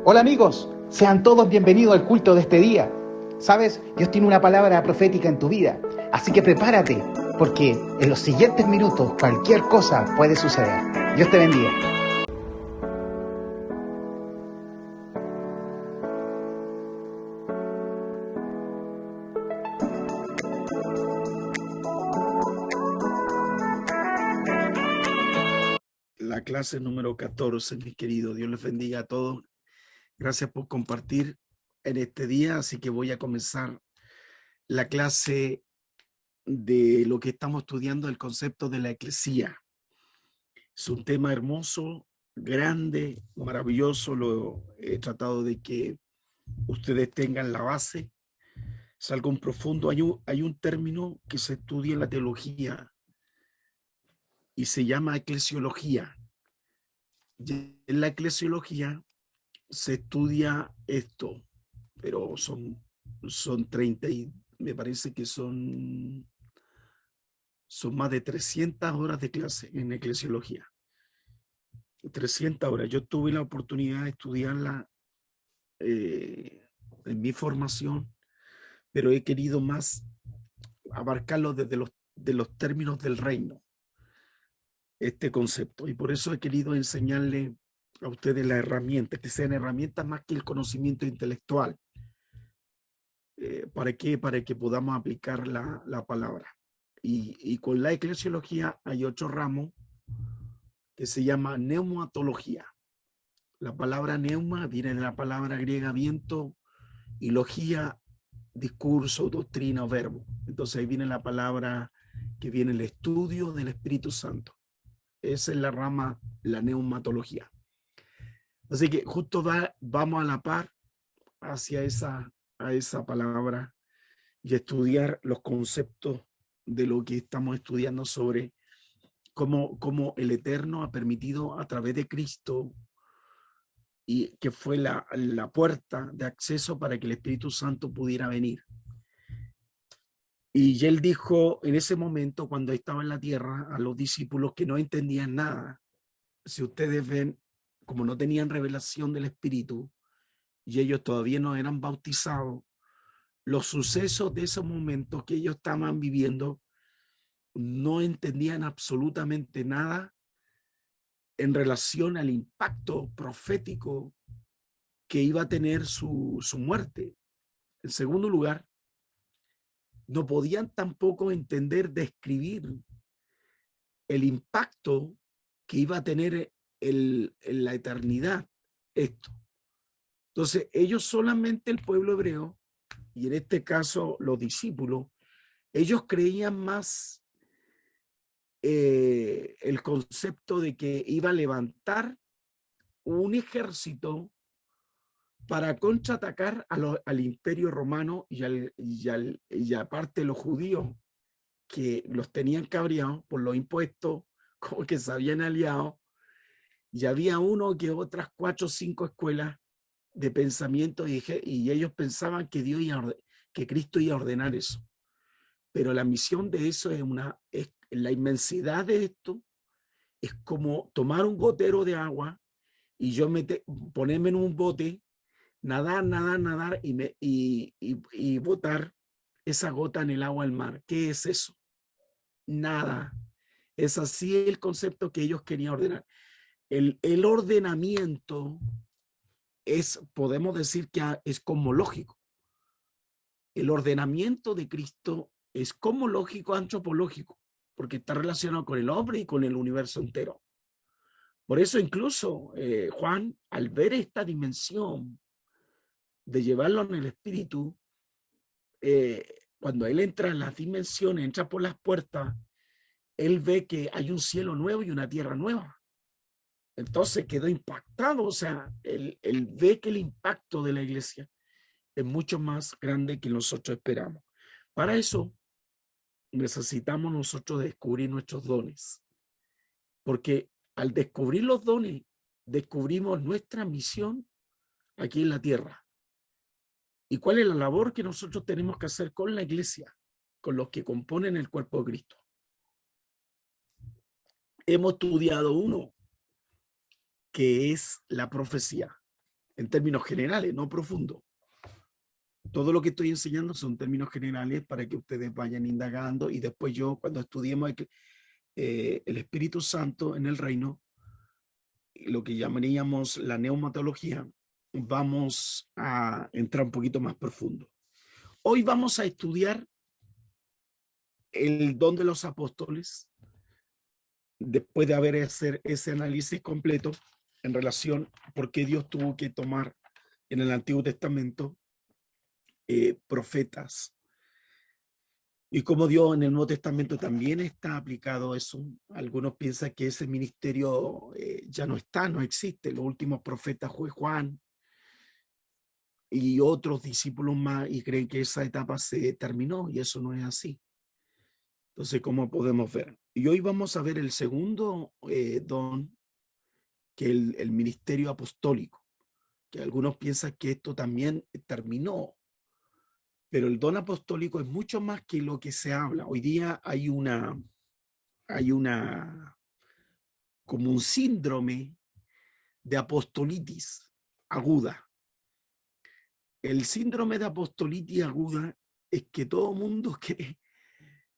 Hola amigos, sean todos bienvenidos al culto de este día. Sabes, Dios tiene una palabra profética en tu vida, así que prepárate, porque en los siguientes minutos cualquier cosa puede suceder. Dios te bendiga. La clase número 14, mis queridos. Dios les bendiga a todos. Gracias por compartir en este día. Así que voy a comenzar la clase de lo que estamos estudiando, el concepto de la eclesía. Es un tema hermoso, grande, maravilloso. Lo he tratado de que ustedes tengan la base. Es algo profundo. Hay un término que se estudia en la teología y se llama eclesiología. Y en la eclesiología se estudia esto, pero son 30 y me parece que son más de 300 horas de clase en eclesiología. 300 horas. Yo tuve la oportunidad de estudiarla en mi formación, pero he querido más abarcarlo desde los términos del reino, este concepto. Y por eso he querido enseñarle a ustedes las herramientas, que sean herramientas más que el conocimiento intelectual. ¿Para qué? Para que podamos aplicar la palabra. Y con la eclesiología hay otro ramo que se llama neumatología. La palabra neuma viene de la palabra griega viento y logía, discurso, doctrina o verbo. Entonces ahí viene la palabra que viene el estudio del Espíritu Santo. Esa es la rama, la neumatología. Así que justo vamos a la par hacia a esa palabra y estudiar los conceptos de lo que estamos estudiando sobre cómo el Eterno ha permitido a través de Cristo, y que fue la puerta de acceso para que el Espíritu Santo pudiera venir. Y él dijo en ese momento, cuando estaba en la tierra, a los discípulos que no entendían nada. Si ustedes ven, como no tenían revelación del Espíritu y ellos todavía no eran bautizados, los sucesos de esos momentos que ellos estaban viviendo no entendían absolutamente nada en relación al impacto profético que iba a tener su muerte. En segundo lugar, no podían tampoco entender, describir el impacto que iba a tener en la eternidad esto. Entonces, ellos solamente, el pueblo hebreo, y en este caso los discípulos, ellos creían más el concepto de que iba a levantar un ejército para contraatacar al imperio romano y aparte los judíos, que los tenían cabreados por los impuestos, como que se habían aliado, y había uno que otras 4 o 5 escuelas de pensamiento y ellos pensaban que que Cristo iba a ordenar eso. Pero la misión de eso es la inmensidad de esto es como tomar un gotero de agua y yo ponerme en un bote, nadar y botar esa gota en el agua al mar. ¿Qué es eso? Nada. Es así el concepto que ellos querían ordenar. El ordenamiento podemos decir que es cosmológico. El ordenamiento de Cristo es cosmológico, antropológico, porque está relacionado con el hombre y con el universo entero. Por eso incluso Juan, al ver esta dimensión de llevarlo en el espíritu, cuando él entra en las dimensiones, entra por las puertas, él ve que hay un cielo nuevo y una tierra nueva. Entonces quedó impactado, o sea, él ve que el impacto de la iglesia es mucho más grande que nosotros esperamos. Para eso necesitamos nosotros descubrir nuestros dones, porque al descubrir los dones, descubrimos nuestra misión aquí en la tierra. ¿Y cuál es la labor que nosotros tenemos que hacer con la iglesia, con los que componen el cuerpo de Cristo? Hemos estudiado uno, que es la profecía. en términos generales, no profundos. Todo lo que estoy enseñando son términos generales para que ustedes vayan indagando y después yo, cuando estudiemos el Espíritu Santo en el reino, lo que llamaríamos la neumatología, vamos a entrar un poquito más profundo. Hoy vamos a estudiar el don de los apóstoles, después de haber hecho ese análisis completo en relación a por qué Dios tuvo que tomar en el Antiguo Testamento profetas. Y como Dios en el Nuevo Testamento también está aplicado eso. Algunos piensan que ese ministerio ya no está, no existe. Los últimos profetas fue Juan y otros discípulos más y creen que esa etapa se terminó y eso no es así. Entonces, ¿cómo podemos ver? Y hoy vamos a ver el segundo don, que el ministerio apostólico, que algunos piensan que esto también terminó. Pero el don apostólico es mucho más que lo que se habla. Hoy día hay como un síndrome de apostolitis aguda. El síndrome de apostolitis aguda es que todo mundo que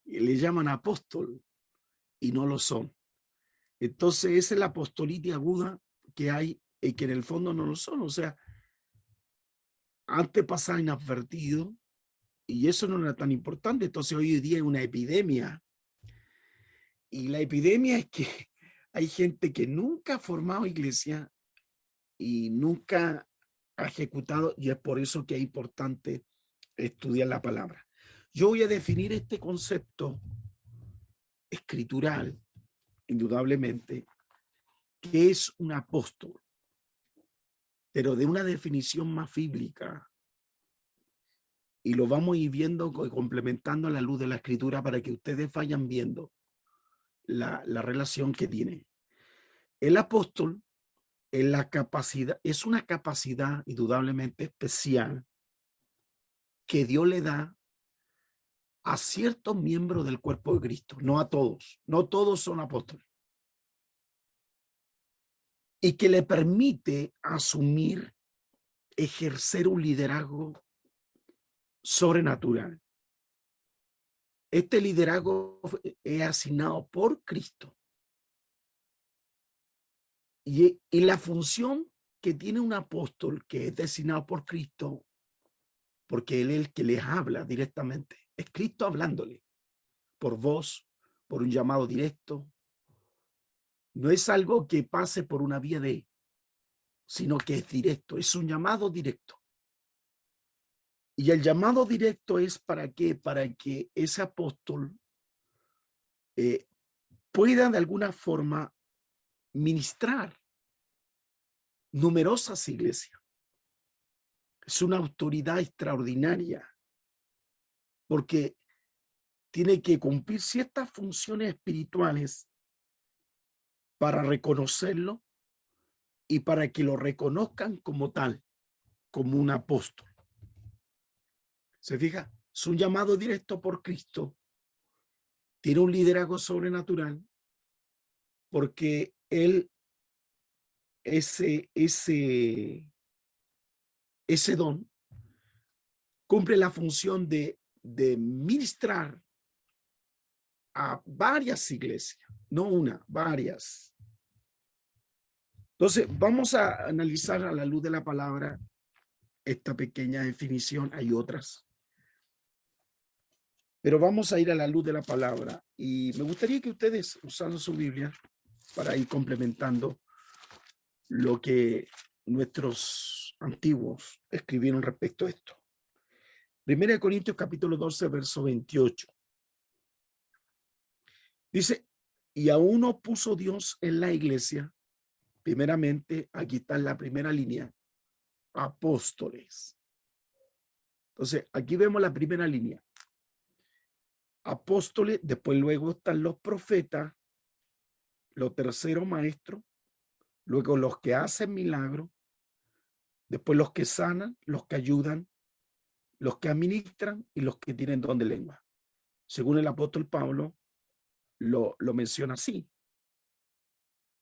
le llaman apóstol y no lo son. Entonces esa es la apostolitis aguda que hay y que en el fondo no lo son. O sea, antes pasaba inadvertido y eso no era tan importante. Entonces hoy día hay una epidemia. Y la epidemia es que hay gente que nunca ha formado iglesia y nunca ha ejecutado, y es por eso que es importante estudiar la palabra. Yo voy a definir este concepto escritural, indudablemente, que es un apóstol, pero de una definición más bíblica. Y lo vamos a ir viendo, complementando a la luz de la escritura para que ustedes vayan viendo la relación que tiene. El apóstol es la capacidad, es una capacidad indudablemente especial que Dios le da a ciertos miembros del cuerpo de Cristo, no a todos, no todos son apóstoles, y que le permite asumir, ejercer un liderazgo sobrenatural. Este liderazgo es asignado por Cristo. Y la función que tiene un apóstol que es designado por Cristo, porque él es el que les habla directamente, es Cristo hablándole por voz, por un llamado directo. No es algo que pase por una vía de, sino que es directo, es un llamado directo. Y el llamado directo es ¿para qué? Para que ese apóstol pueda de alguna forma ministrar numerosas iglesias. Es una autoridad extraordinaria porque tiene que cumplir ciertas funciones espirituales para reconocerlo y para que lo reconozcan como tal, como un apóstol. ¿Se fija? Es un llamado directo por Cristo. Tiene un liderazgo sobrenatural porque él, ese don, cumple la función de ministrar a varias iglesias, no una, varias. Entonces, vamos a analizar a la luz de la palabra esta pequeña definición. Hay otras, pero vamos a ir a la luz de la palabra y me gustaría que ustedes usaran su Biblia para ir complementando lo que nuestros antiguos escribieron respecto a esto. 1 Corintios capítulo 12, verso 28. Dice, y a uno puso Dios en la iglesia, primeramente, aquí está en la primera línea, apóstoles. Entonces, aquí vemos la primera línea. Apóstoles, después luego están los profetas, los terceros maestros, luego los que hacen milagros, después los que sanan, los que ayudan, los que administran y los que tienen don de lengua. Según el apóstol Pablo, lo menciona así.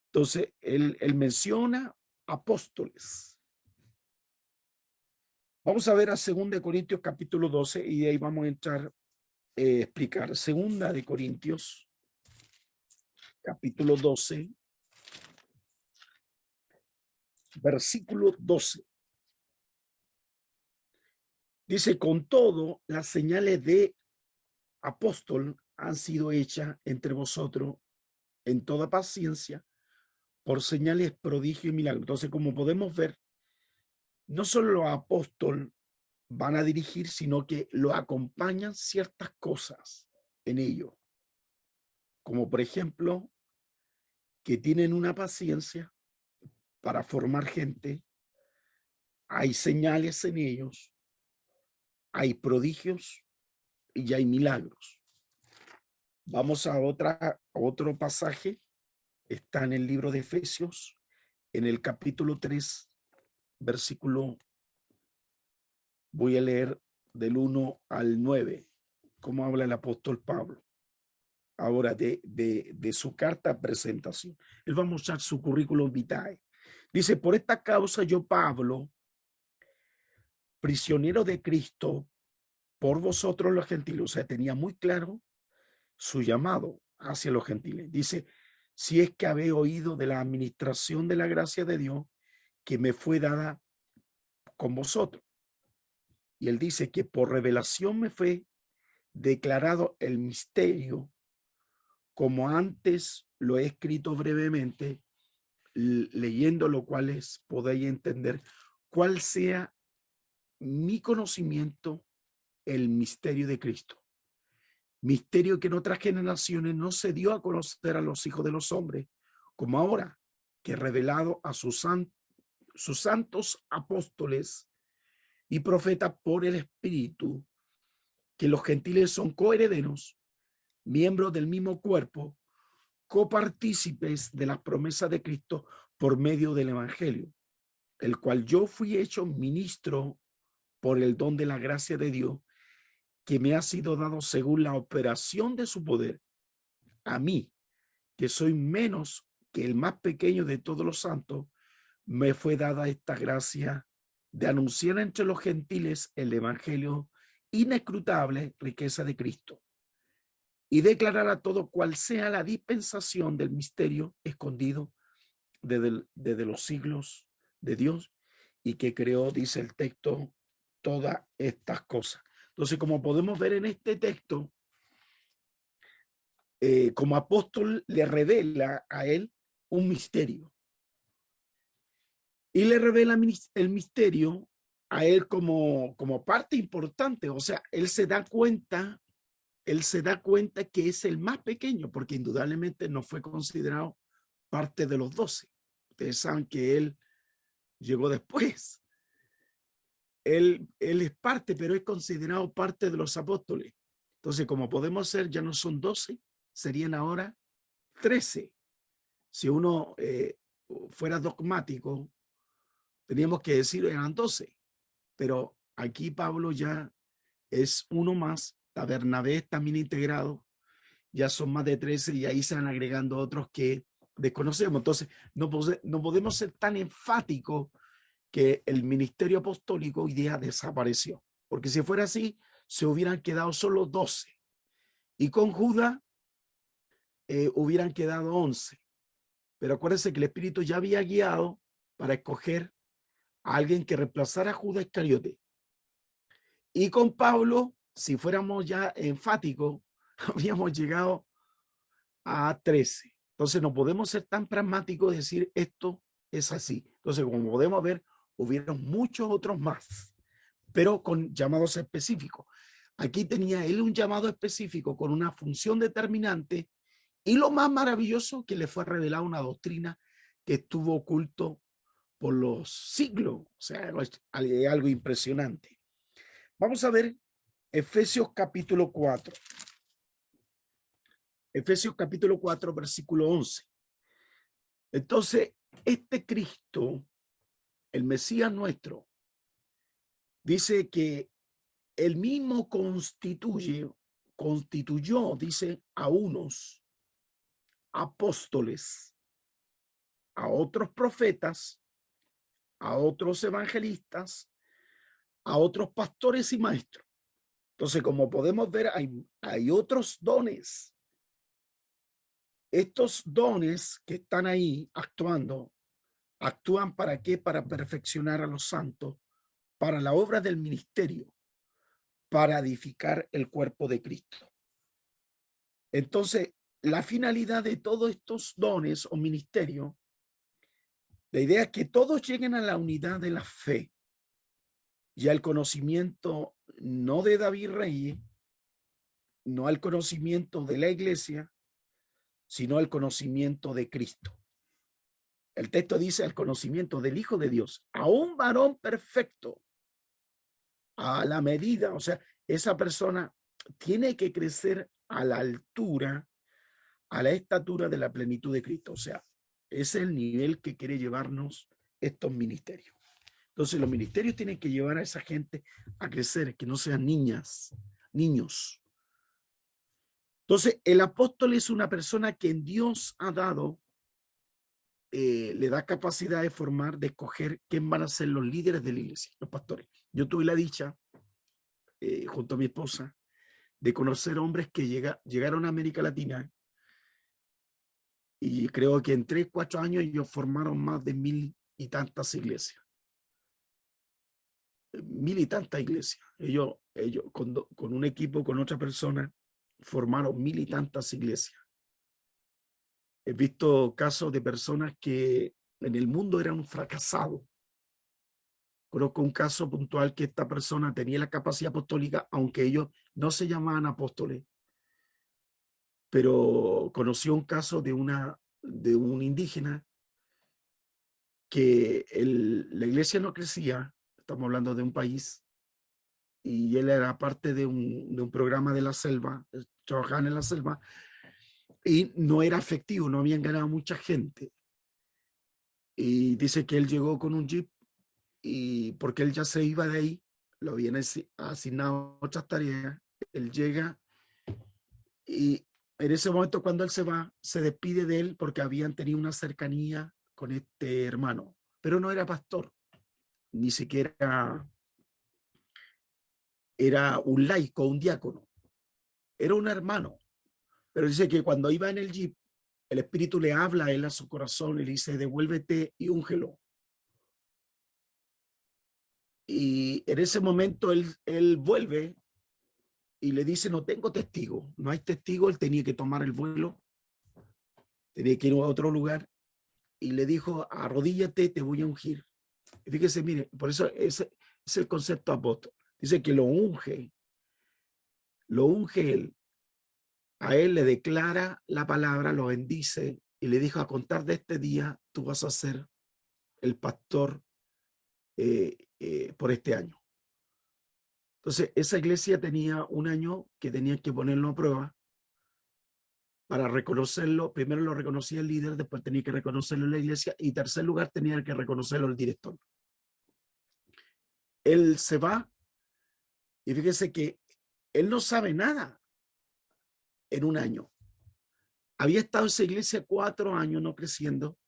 Entonces, él menciona apóstoles. Vamos a ver a 2 Corintios capítulo 12 y de ahí vamos a entrar explicar. 2 Corintios capítulo 12, versículo 12. Dice, con todo, las señales de apóstol han sido hechas entre vosotros en toda paciencia por señales, prodigios y milagros. Entonces, como podemos ver, no solo los apóstoles van a dirigir, sino que lo acompañan ciertas cosas en ello, como por ejemplo, que tienen una paciencia para formar gente, hay señales en ellos, hay prodigios y hay milagros. Vamos a otro pasaje, está en el libro de Efesios, en el capítulo 3, versículo, voy a leer del 1 al 9, como habla el apóstol Pablo. Ahora de su carta presentación. Él va a mostrar su currículum vitae. Dice, por esta causa yo, Pablo, prisionero de Cristo, por vosotros los gentiles, o sea, tenía muy claro su llamado hacia los gentiles. Dice, si es que habéis oído de la administración de la gracia de Dios que me fue dada con vosotros. Y él dice que por revelación me fue declarado el misterio, como antes lo he escrito brevemente, leyendo lo cual podéis entender cuál sea mi conocimiento, el misterio de Cristo. Misterio que en otras generaciones no se dio a conocer a los hijos de los hombres, como ahora, que revelado a sus santos apóstoles y profetas por el Espíritu, que los gentiles son coherederos, miembros del mismo cuerpo, copartícipes de las promesas de Cristo por medio del Evangelio, el cual yo fui hecho ministro por el don de la gracia de Dios, que me ha sido dado según la operación de su poder. A mí, que soy menos que el más pequeño de todos los santos, me fue dada esta gracia de anunciar entre los gentiles el evangelio inescrutable riqueza de Cristo y declarar a todo cual sea la dispensación del misterio escondido desde los siglos de Dios y que creó, dice el texto, todas estas cosas. Entonces, como podemos ver en este texto, como apóstol le revela a él un misterio y le revela el misterio a él como parte importante. O sea, él se da cuenta que es el más pequeño, porque indudablemente no fue considerado parte de los 12. Ustedes saben que él llegó después. Él es parte, pero es considerado parte de los apóstoles. Entonces, como podemos ser, ya no son 12, serían ahora 13. Si uno fuera dogmático, teníamos que decir eran 12. Pero aquí Pablo ya es uno más, a Bernabé también integrado, ya son más de 13 y ahí se van agregando otros que desconocemos. Entonces, no podemos ser tan enfáticos que el ministerio apostólico hoy día desapareció, porque si fuera así, se hubieran quedado solo 12 y con Judas hubieran quedado 11. Pero acuérdense que el Espíritu ya había guiado para escoger a alguien que reemplazara a Judas Iscariote. Y con Pablo, si fuéramos ya enfáticos, habíamos llegado a 13. Entonces no podemos ser tan pragmáticos y decir esto es así. Entonces, como podemos ver, hubieron muchos otros más, pero con llamados específicos. Aquí tenía él un llamado específico con una función determinante y lo más maravilloso que le fue revelada una doctrina que estuvo oculto por los siglos. O sea, es algo impresionante. Vamos a ver Efesios capítulo 4. Efesios capítulo 4, versículo 11. Entonces, este Cristo, el Mesías nuestro, dice que él mismo constituyó, dice, a unos apóstoles, a otros profetas, a otros evangelistas, a otros pastores y maestros. Entonces, como podemos ver, hay otros dones. Estos dones que están ahí actuando, ¿actúan para qué? Para perfeccionar a los santos, para la obra del ministerio, para edificar el cuerpo de Cristo. Entonces, la finalidad de todos estos dones o ministerios, la idea es que todos lleguen a la unidad de la fe y al conocimiento no de David Reyes, no al conocimiento de la iglesia, sino al conocimiento de Cristo. El texto dice al conocimiento del Hijo de Dios, a un varón perfecto, a la medida, o sea, esa persona tiene que crecer a la altura, a la estatura de la plenitud de Cristo. O sea, ese es el nivel que quiere llevarnos estos ministerios. Entonces, los ministerios tienen que llevar a esa gente a crecer, que no sean niños. Entonces, el apóstol es una persona que en Dios ha dado, le da capacidad de formar, de escoger quién van a ser los líderes de la iglesia, los pastores. Yo tuve la dicha, junto a mi esposa, de conocer hombres que llegaron a América Latina y creo que en 3, 4 años ellos formaron más de 1000 y tantas iglesias. 1000 y tantas iglesias. Ellos con un equipo, con otra persona, formaron 1000 y tantas iglesias. He visto casos de personas que en el mundo eran un fracasado. Conozco un caso puntual que esta persona tenía la capacidad apostólica, aunque ellos no se llamaban apóstoles, pero conoció un caso de un indígena que la iglesia no crecía, estamos hablando de un país, y él era parte de un programa de la selva, trabajaban en la selva, y no era efectivo, no habían ganado mucha gente. Y dice que él llegó con un jeep, y porque él ya se iba de ahí, lo habían asignado otras tareas, él llega y en ese momento cuando él se va, se despide de él porque habían tenido una cercanía con este hermano, pero no era pastor, ni siquiera era un laico, un diácono, era un hermano. Pero dice que cuando iba en el jeep, el Espíritu le habla a él a su corazón y le dice, devuélvete y úngelo. Y en ese momento él vuelve y le dice, no tengo testigo, no hay testigo, él tenía que tomar el vuelo, tenía que ir a otro lugar, y le dijo, arrodíllate, te voy a ungir. Y fíjese, mire, por eso ese es el concepto apóstol. Dice que lo unge él, a él le declara la palabra, lo bendice, y le dijo, a contar de este día, tú vas a ser el pastor por este año. Entonces, esa iglesia tenía un año que tenían que ponerlo a prueba para reconocerlo. Primero lo reconocía el líder, después tenía que reconocerlo en la iglesia, y en tercer lugar tenía que reconocerlo el director. Él se va, y fíjese que él no sabe nada en un año. Había estado en esa iglesia 4 años no creciendo,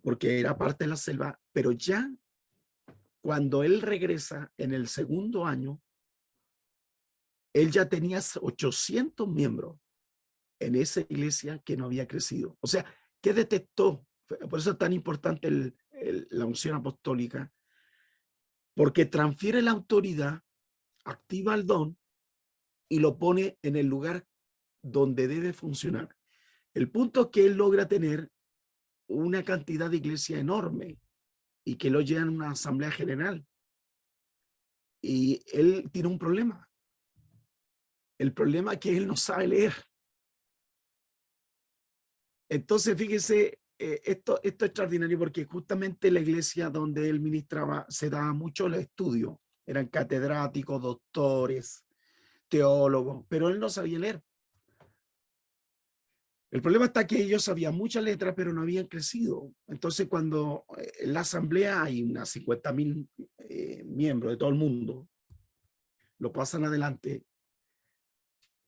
porque era parte de la selva, pero ya cuando él regresa en el segundo año, él ya tenía 800 miembros en esa iglesia que no había crecido. O sea, ¿qué detectó? Por eso es tan importante la unción apostólica, porque transfiere la autoridad, activa el don y lo pone en el lugar donde debe funcionar. El punto es que él logra tener una cantidad de iglesia enorme y que lo llevan a una asamblea general. Y él tiene un problema. El problema es que él no sabe leer. Entonces, fíjese, esto es extraordinario porque justamente la iglesia donde él ministraba se daba mucho el estudio. Eran catedráticos, doctores, teólogos, pero él no sabía leer. El problema está que ellos sabían muchas letras, pero no habían crecido. Entonces, cuando en la asamblea hay unas 50.000 miembros de todo el mundo, lo pasan adelante.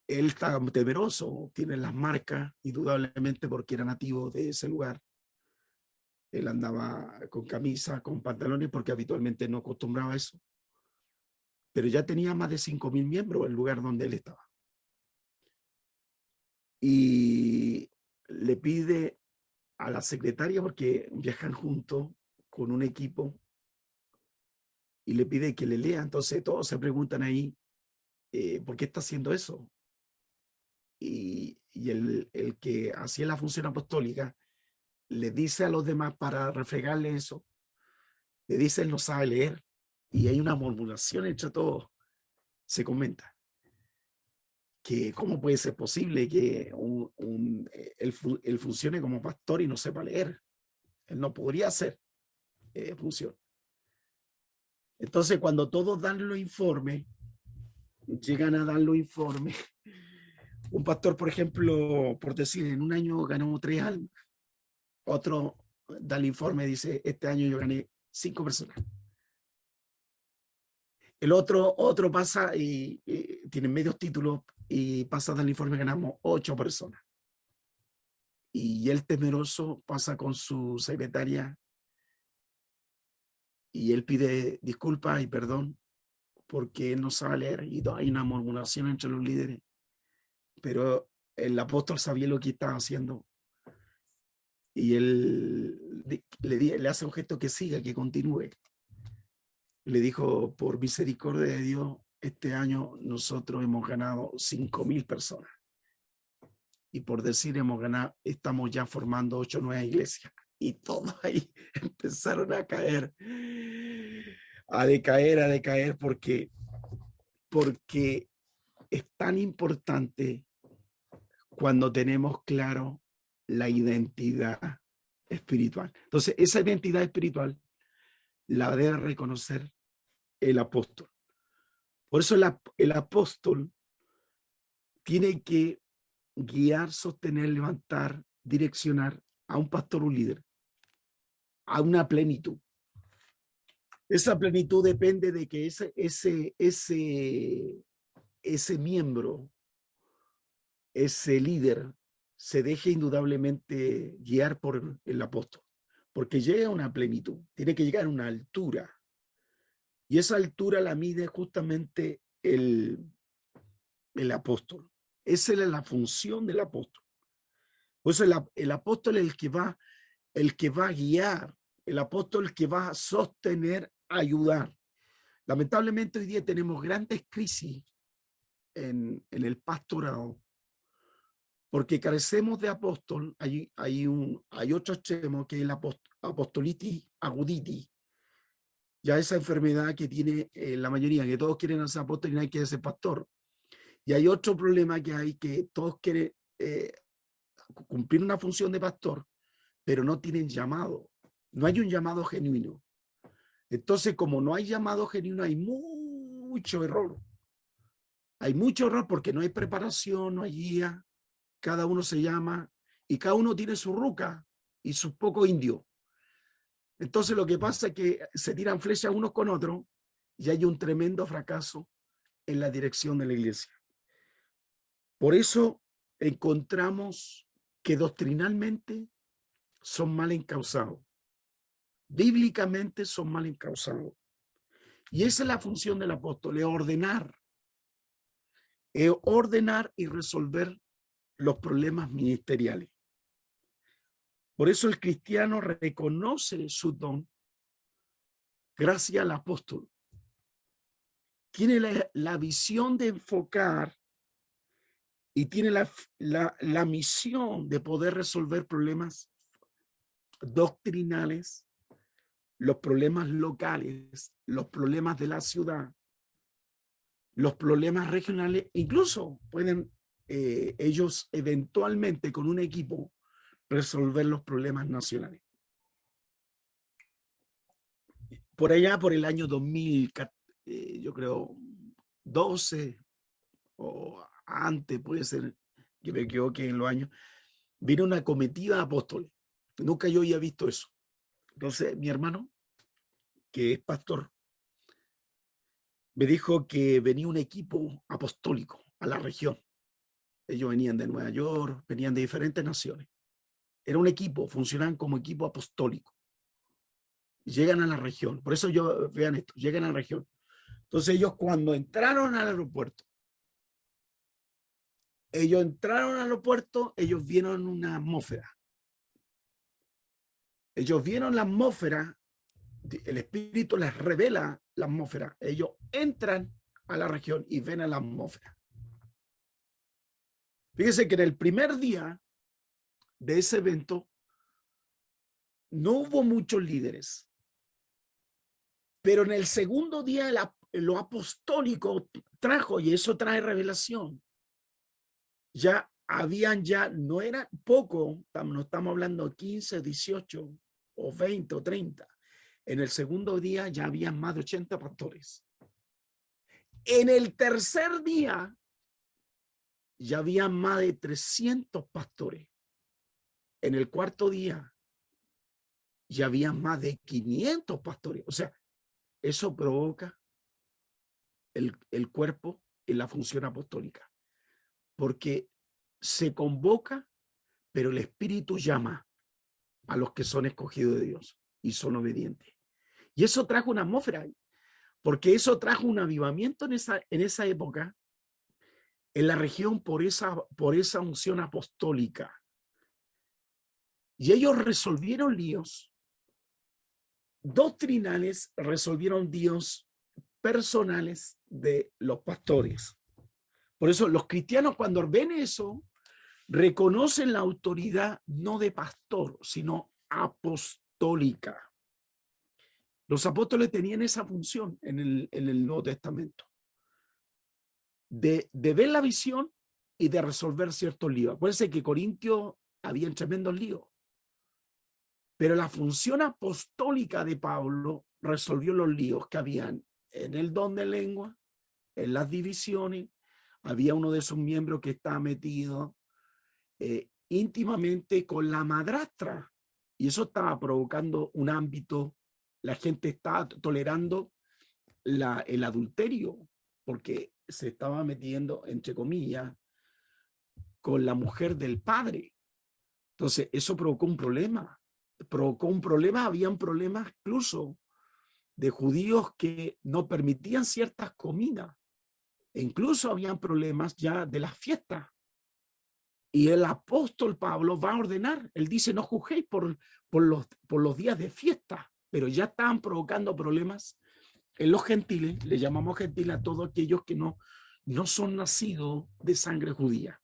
Él está temeroso, tiene las marcas, indudablemente porque era nativo de ese lugar. Él andaba con camisa, con pantalones, porque habitualmente no acostumbraba a eso. pero ya tenía más de 5.000 miembros el lugar donde él estaba. Y le pide a la secretaria, porque viajan juntos con un equipo, y le pide que le lea. Entonces todos se preguntan ahí, ¿por qué está haciendo eso? Y el que hacía la función apostólica le dice a los demás, para refregarle eso, le dice: él no sabe leer. Y hay una murmuración entre todos. Se comenta que cómo puede ser posible que él funcione como pastor y no sepa leer. Él no podría hacer función. Entonces, cuando todos dan los informes, llegan a dar los informes, un pastor, por ejemplo, por decir, en un año ganó 3 almas. Otro da el informe y dice: este año yo gané 5 personas. El otro pasa y tiene medios títulos y pasa del informe: ganamos 8 personas. Y él, temeroso, pasa con su secretaria y él pide disculpas y perdón porque él no sabe leer, y hay una murmuración entre los líderes. Pero el apóstol sabía lo que estaba haciendo y él le hace un gesto que siga, que continúe. Le dijo: por misericordia de Dios, este año nosotros hemos ganado 5.000 personas. Y por decir hemos ganado, estamos ya formando 8 nuevas iglesias. Y todos ahí empezaron a caer, a decaer, porque es tan importante cuando tenemos claro la identidad espiritual. Entonces, esa identidad espiritual la debe reconocer el apóstol. Por eso el apóstol tiene que guiar, sostener, levantar, direccionar a un pastor, un líder, a una plenitud. Esa plenitud depende de que ese miembro, ese líder, se deje indudablemente guiar por el apóstol, porque llega a una plenitud, tiene que llegar a una altura, y esa altura la mide justamente el apóstol. Esa es la función del apóstol. Por eso el apóstol es el que va a guiar, el apóstol el que va a sostener, ayudar. Lamentablemente hoy día tenemos grandes crisis en el pastorado, porque carecemos de apóstol. Hay otro extremo, que es la apostolitis aguditis, ya esa enfermedad que tiene la mayoría, que todos quieren ser apóstol y nadie quiere ser pastor. Y hay otro problema que hay, que todos quieren cumplir una función de pastor, pero no tienen llamado. No hay un llamado genuino. Entonces, como no hay llamado genuino, hay mucho error. Hay mucho error porque no hay preparación, no hay guía. Cada uno se llama y cada uno tiene su ruca y sus pocos indios. Entonces, lo que pasa es que se tiran flechas unos con otros y hay un tremendo fracaso en la dirección de la iglesia. Por eso encontramos que doctrinalmente son mal encausados. Bíblicamente son mal encausados. Y esa es la función del apóstol: es ordenar y resolver los problemas ministeriales. Por eso el cristiano reconoce su don gracias al apóstol. Tiene la visión de enfocar y tiene la misión de poder resolver problemas doctrinales, los problemas locales, los problemas de la ciudad, los problemas regionales. Incluso pueden ellos eventualmente, con un equipo, resolver los problemas nacionales. Por allá, por el año 2000, yo creo 12 o antes, puede ser que me equivoque en los años, vino una comitiva de apóstoles. Nunca yo había visto eso. Entonces, mi hermano, que es pastor, me dijo que venía un equipo apostólico a la región. Ellos venían de Nueva York, venían de diferentes naciones. Era un equipo, funcionaban como equipo apostólico. Llegan a la región. Por eso vean esto, llegan a la región. Entonces ellos cuando entraron al aeropuerto, ellos vieron una atmósfera. Ellos vieron la atmósfera, el Espíritu les revela la atmósfera. Ellos entran a la región y ven a la atmósfera. Fíjense que en el primer día de ese evento no hubo muchos líderes, pero en el segundo día lo apostólico trajo, y eso trae revelación. Ya no era poco, no estamos hablando de 15, 18 o 20 o 30. En el segundo día ya había más de 80 pastores. En el tercer día ya había más de 300 pastores. En el cuarto día ya había más de 500 pastores. O sea, eso provoca el cuerpo en la función apostólica. Porque se convoca, pero el Espíritu llama a los que son escogidos de Dios y son obedientes. Y eso trajo una atmósfera, porque eso trajo un avivamiento en esa época en la región por esa unción apostólica. Y ellos resolvieron líos doctrinales, resolvieron líos personales de los pastores. Por eso los cristianos, cuando ven eso, reconocen la autoridad no de pastor, sino apostólica. Los apóstoles tenían esa función en el Nuevo Testamento, de ver la visión y de resolver ciertos líos. Acuérdense que Corintios habían tremendos líos, pero la función apostólica de Pablo resolvió los líos que habían en el don de lengua, en las divisiones. Había uno de sus miembros que estaba metido íntimamente con la madrastra, y eso estaba provocando un ámbito. La gente estaba tolerando el adulterio porque se estaba metiendo, entre comillas, con la mujer del padre. Entonces eso provocó un problema. Habían problemas incluso de judíos que no permitían ciertas comidas. E incluso habían problemas ya de las fiestas. Y el apóstol Pablo va a ordenar. Él dice, no juzguéis por los días de fiesta, pero ya estaban provocando problemas en los gentiles. Le llamamos gentiles a todos aquellos que no son nacidos de sangre judía.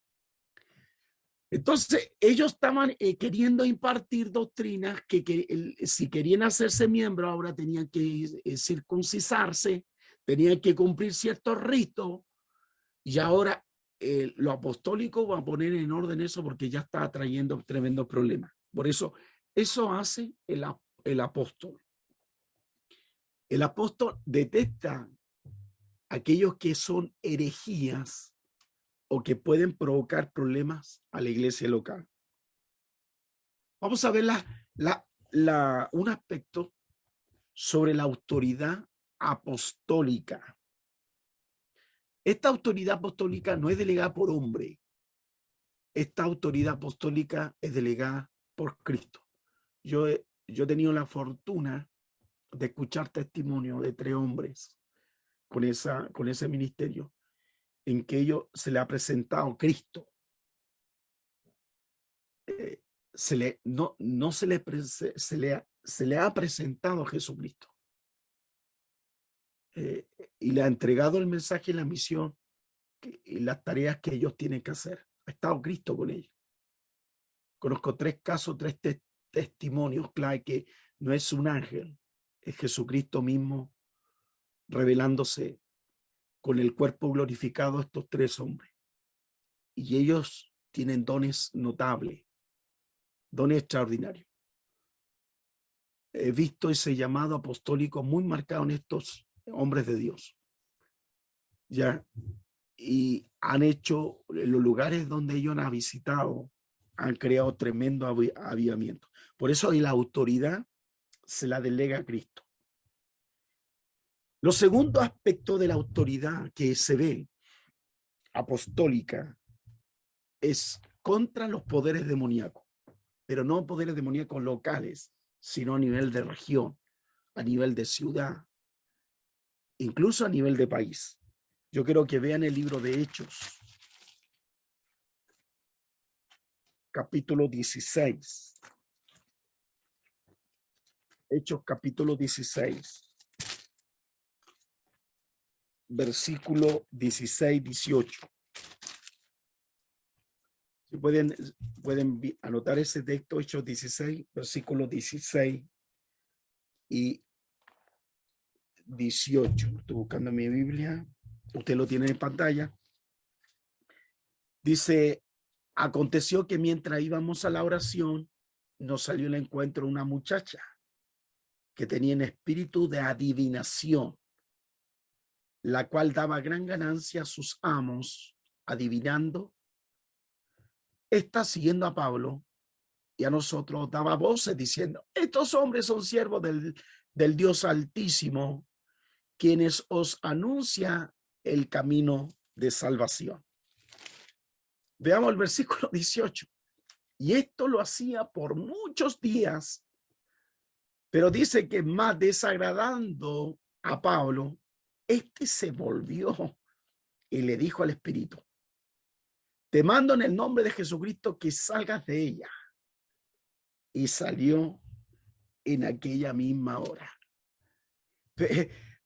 Entonces, ellos estaban queriendo impartir doctrinas que si querían hacerse miembros, ahora tenían que circuncisarse, tenían que cumplir ciertos ritos, y ahora lo apostólico va a poner en orden eso porque ya está trayendo tremendos problemas. Por eso hace el apóstol. El apóstol detecta aquellos que son herejías o que pueden provocar problemas a la iglesia local. Vamos a ver un aspecto sobre la autoridad apostólica. Esta autoridad apostólica no es delegada por hombre. Esta autoridad apostólica es delegada por Cristo. Yo he tenido la fortuna de escuchar testimonio de 3 hombres con ese ministerio, en que ellos se le ha presentado Cristo. Se le ha presentado a Jesucristo. Y le ha entregado el mensaje y la misión y las tareas que ellos tienen que hacer. Ha estado Cristo con ellos. Conozco 3 casos, 3 testimonios clave que no es un ángel, es Jesucristo mismo revelándose con el cuerpo glorificado a estos 3 hombres. Y ellos tienen dones notables, dones extraordinarios. He visto ese llamado apostólico muy marcado en estos hombres de Dios. Ya, y han hecho, en los lugares donde ellos han visitado, han creado tremendo avivamiento. Por eso la autoridad se la delega a Cristo. Lo segundo aspecto de la autoridad que se ve apostólica es contra los poderes demoníacos, pero no poderes demoníacos locales, sino a nivel de región, a nivel de ciudad. incluso a nivel de país. Yo quiero que vean el libro de Hechos, capítulo 16. Hechos, capítulo 16. Versículo 16, 18. Si pueden anotar ese texto, Hechos 16, versículo 16 y 18. Estoy buscando mi Biblia. Usted lo tiene en pantalla. Dice, aconteció que mientras íbamos a la oración, nos salió al encuentro una muchacha que tenía un espíritu de adivinación, la cual daba gran ganancia a sus amos, adivinando. Esta, siguiendo a Pablo y a nosotros, daba voces diciendo, estos hombres son siervos del Dios Altísimo, quienes os anuncia el camino de salvación. Veamos el versículo 18. Y esto lo hacía por muchos días, pero dice que más desagradando a Pablo, este se volvió y le dijo al espíritu, te mando en el nombre de Jesucristo que salgas de ella. Y salió en aquella misma hora.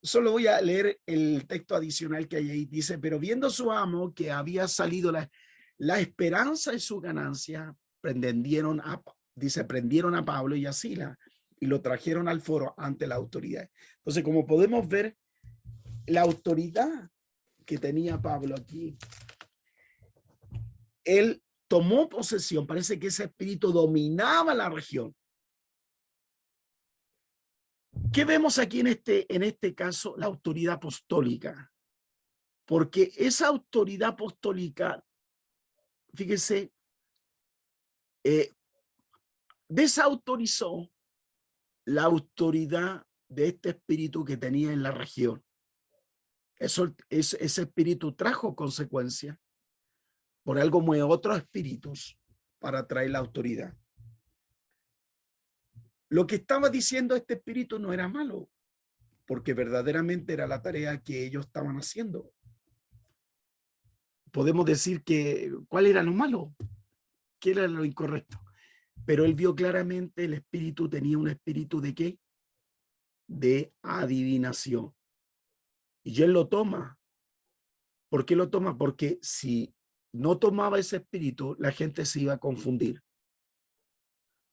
Solo voy a leer el texto adicional que hay ahí. Dice, pero viendo su amo que había salido la esperanza de su ganancia, prendieron a Pablo y a Silas y lo trajeron al foro ante la autoridad. Entonces, como podemos ver, la autoridad que tenía Pablo aquí, él tomó posesión. Parece que ese espíritu dominaba la región. ¿Qué vemos aquí en este caso? La autoridad apostólica. Porque esa autoridad apostólica, fíjese, desautorizó la autoridad de este espíritu que tenía en la región. Ese espíritu trajo consecuencias. Por algo mueve otros espíritus para traer la autoridad. Lo que estaba diciendo este espíritu no era malo, porque verdaderamente era la tarea que ellos estaban haciendo. Podemos decir que, ¿cuál era lo malo? ¿Qué era lo incorrecto? Pero él vio claramente el espíritu tenía un espíritu de ¿qué? De adivinación. Y él lo toma. ¿Por qué lo toma? Porque si no tomaba ese espíritu, la gente se iba a confundir.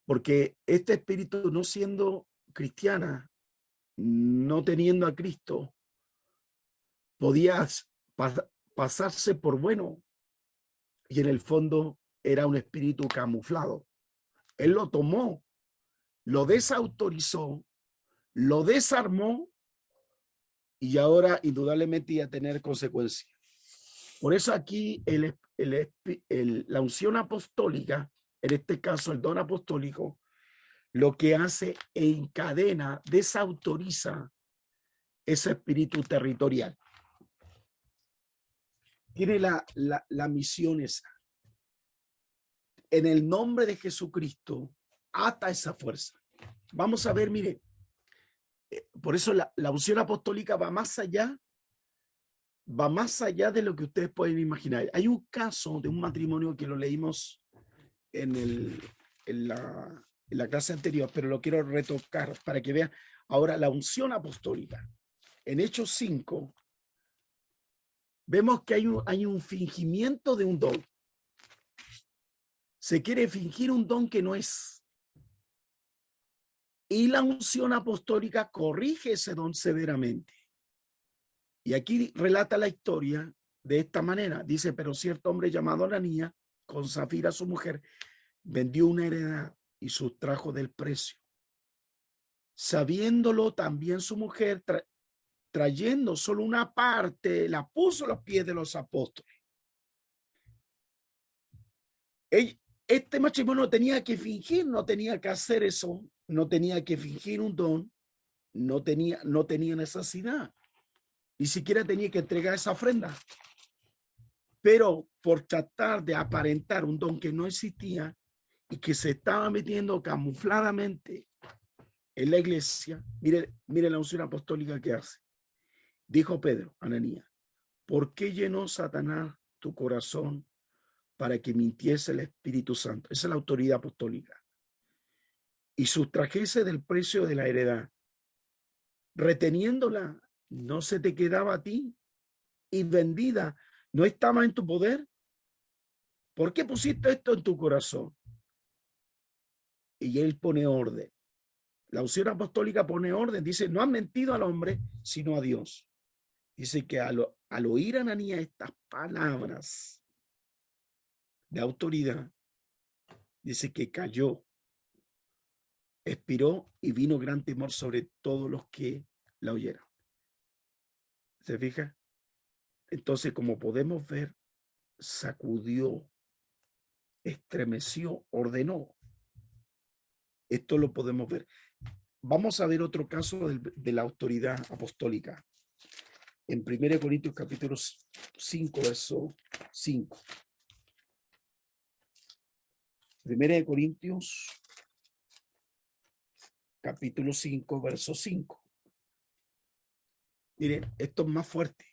Porque este espíritu, no siendo cristiana, no teniendo a Cristo, podía pasarse por bueno. Y en el fondo era un espíritu camuflado. Él lo tomó, lo desautorizó, lo desarmó y ahora indudablemente iba a tener consecuencias. Por eso aquí la unción apostólica, en este caso el don apostólico, lo que hace encadena, desautoriza ese espíritu territorial. Tiene la misión esa. En el nombre de Jesucristo, ata esa fuerza. Vamos a ver, mire, por eso la unción apostólica va más allá de lo que ustedes pueden imaginar. Hay un caso de un matrimonio que lo leímos en la clase anterior, pero lo quiero retocar para que vean ahora la unción apostólica. En Hechos 5, vemos que hay un fingimiento de un don. Se quiere fingir un don que no es. Y la unción apostólica corrige ese don severamente. Y aquí relata la historia de esta manera. Dice, pero cierto hombre llamado Ananías, con Zafira su mujer, vendió una heredad y sustrajo del precio. Sabiéndolo también su mujer, trayendo solo una parte, la puso a los pies de los apóstoles. Este matrimonio tenía que fingir, no tenía que hacer eso, no tenía que fingir un don, no tenía necesidad, ni siquiera tenía que entregar esa ofrenda. Pero por tratar de aparentar un don que no existía y que se estaba metiendo camufladamente en la iglesia, mire la unción apostólica que hace. Dijo Pedro, Ananías, ¿por qué llenó Satanás tu corazón para que mintiese el Espíritu Santo? Esa es la autoridad apostólica. Y sustrajese del precio de la heredad, reteniéndola, no se te quedaba a ti, y vendida, no estaba en tu poder. ¿Por qué pusiste esto en tu corazón? Y él pone orden. La unción apostólica pone orden. Dice, no has mentido al hombre, sino a Dios. Dice que al oír a Ananías estas palabras de autoridad, dice que cayó, expiró y vino gran temor sobre todos los que la oyeron. ¿Se fija? Entonces, como podemos ver, sacudió, estremeció, ordenó. Esto lo podemos ver. Vamos a ver otro caso de la autoridad apostólica. En 1 Corintios capítulo 5, verso 5. 1 Corintios capítulo 5, verso 5. Miren, esto es más fuerte.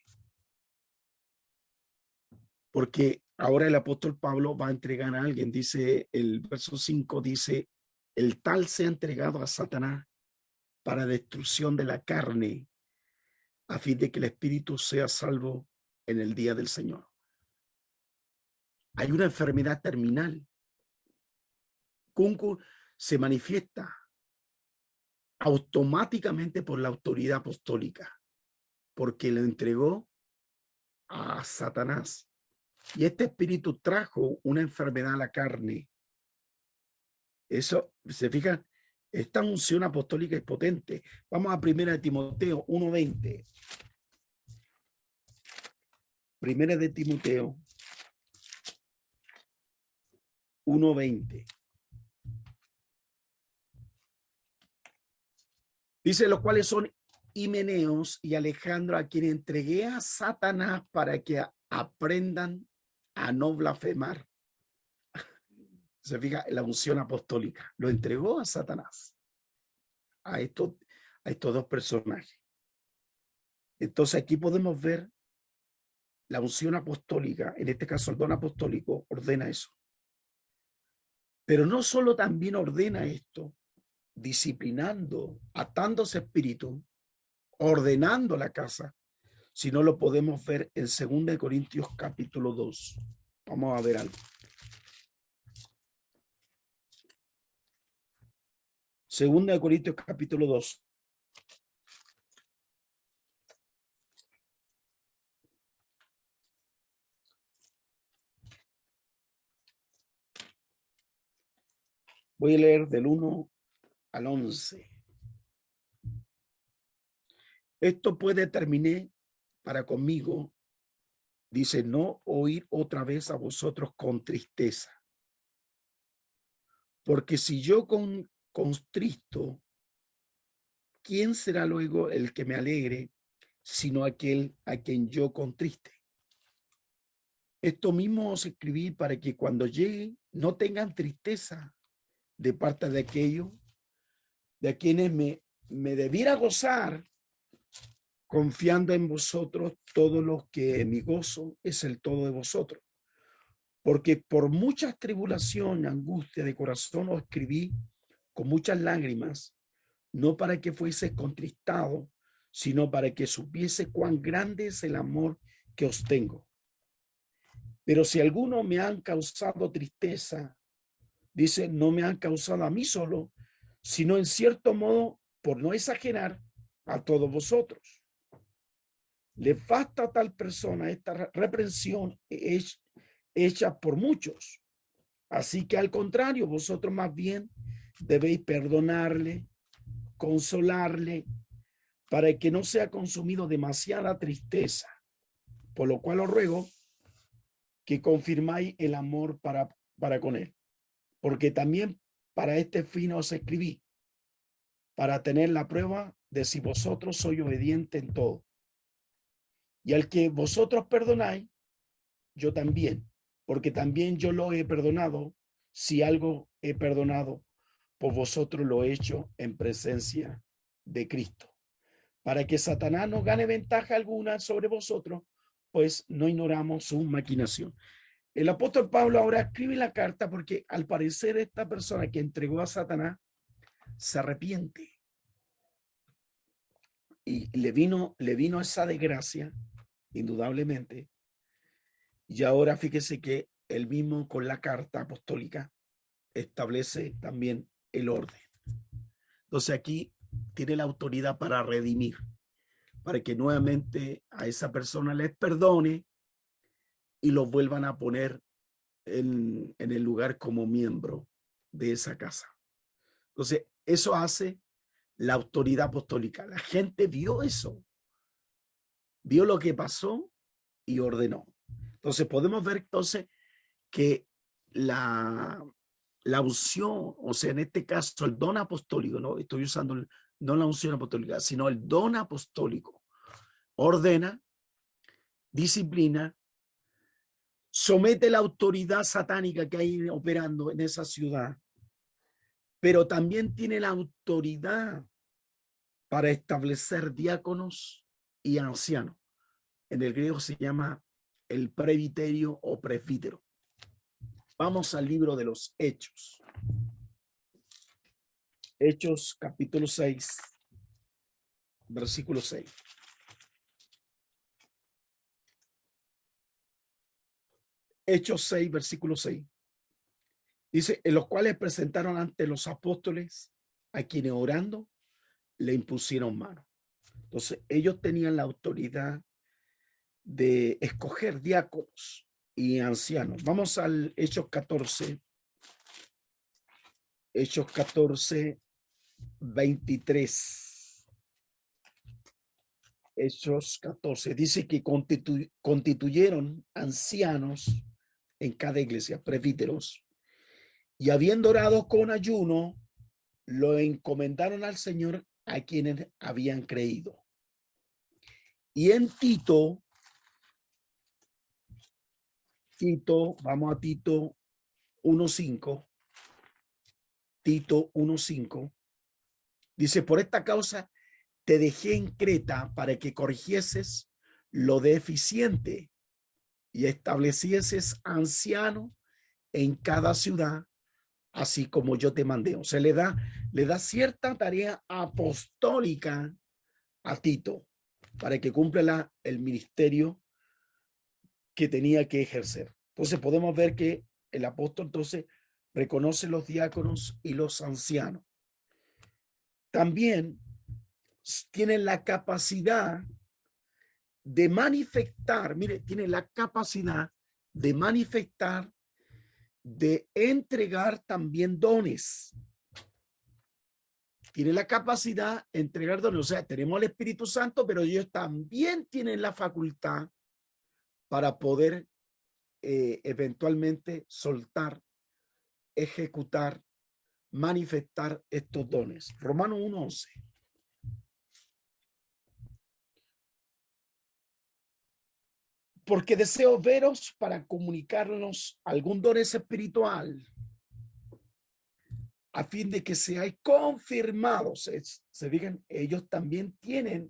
Porque ahora el apóstol Pablo va a entregar a alguien. Dice, el verso 5 dice, el tal se ha entregado a Satanás para destrucción de la carne, a fin de que el espíritu sea salvo en el día del Señor. Hay una enfermedad terminal. Cuncu se manifiesta automáticamente por la autoridad apostólica, porque lo entregó a Satanás. Y este espíritu trajo una enfermedad a la carne. Eso, ¿se fijan? Esta unción apostólica es potente. Vamos a 1 Timoteo 1:20. 1 Timoteo 1:20. Dice, los cuales son Himeneos y Alejandro, a quien entregué a Satanás para que aprendan a no blasfemar. Se fija, la unción apostólica lo entregó a Satanás, a estos dos personajes. Entonces aquí podemos ver la unción apostólica, en este caso el don apostólico, ordena eso. Pero no solo también ordena esto, disciplinando, atándose espíritu, ordenando la casa, sino lo podemos ver en 2 Corintios capítulo 2. Vamos a ver algo. 2 Corintios capítulo 2. Voy a leer del 1 al 11. Esto pues determiné para conmigo, dice, no oír otra vez a vosotros con tristeza. Porque si yo contristo, ¿quién será luego el que me alegre, sino aquel a quien yo contriste? Esto mismo os escribí para que cuando llegue no tengan tristeza de parte de aquellos de quienes me debiera gozar, confiando en vosotros todos los que mi gozo es el todo de vosotros. Porque por muchas tribulaciones, angustia de corazón os escribí con muchas lágrimas, no para que fuese contristado, sino para que supiese cuán grande es el amor que os tengo. Pero si alguno me han causado tristeza, dice, no me han causado a mí solo, sino en cierto modo, por no exagerar, a todos vosotros. Le basta a tal persona esta reprensión hecha por muchos. Así que al contrario, vosotros más bien debéis perdonarle, consolarle, para que no sea consumido demasiada tristeza. Por lo cual os ruego que confirmáis el amor para con él. Porque también para este fin os escribí, para tener la prueba de si vosotros sois obedientes en todo. Y al que vosotros perdonáis, yo también, porque también yo lo he perdonado, si algo he perdonado, por vosotros lo he hecho en presencia de Cristo, para que Satanás no gane ventaja alguna sobre vosotros, pues no ignoramos su maquinación. El apóstol Pablo ahora escribe la carta porque al parecer esta persona que entregó a Satanás se arrepiente y le vino esa desgracia, indudablemente. Y ahora fíjese que él mismo con la carta apostólica establece también el orden. Entonces aquí tiene la autoridad para redimir, para que nuevamente a esa persona les perdone y los vuelvan a poner en el lugar como miembro de esa casa. Entonces, eso hace la autoridad apostólica. La gente vio eso, vio lo que pasó y ordenó. Entonces, podemos ver entonces que la unción, o sea, en este caso, el don apostólico, no estoy usando no la unción apostólica, sino el don apostólico, ordena, disciplina, somete la autoridad satánica que hay operando en esa ciudad, pero también tiene la autoridad para establecer diáconos y ancianos. En el griego se llama el presbiterio o presbítero. Vamos al libro de los Hechos. Hechos capítulo 6, versículo 6. Hechos 6, versículo 6. Dice, en los cuales presentaron ante los apóstoles a quienes orando le impusieron mano. Entonces, ellos tenían la autoridad de escoger diáconos y ancianos. Vamos al Hechos 14. Hechos 14, 23. Hechos 14. Dice que constituyeron ancianos en cada iglesia, presbíteros, y habiendo orado con ayuno, lo encomendaron al Señor a quienes habían creído. Y en Tito, vamos a Tito 1:5. Tito 1:5. Dice, por esta causa te dejé en Creta para que corrigieses lo deficiente y establecieses anciano en cada ciudad, así como yo te mandé. O sea, le da cierta tarea apostólica a Tito para que cumpla el ministerio que tenía que ejercer. Entonces podemos ver que el apóstol entonces reconoce los diáconos y los ancianos. También tienen la capacidad de manifestar, mire, tiene la capacidad de manifestar, de entregar también dones. Tiene la capacidad de entregar dones. O sea, tenemos el Espíritu Santo, pero ellos también tienen la facultad para poder eventualmente soltar, ejecutar, manifestar estos dones. Romanos 1:11. Porque deseo veros para comunicarnos algún don espiritual, a fin de que seáis confirmados. Se digan, ellos también tienen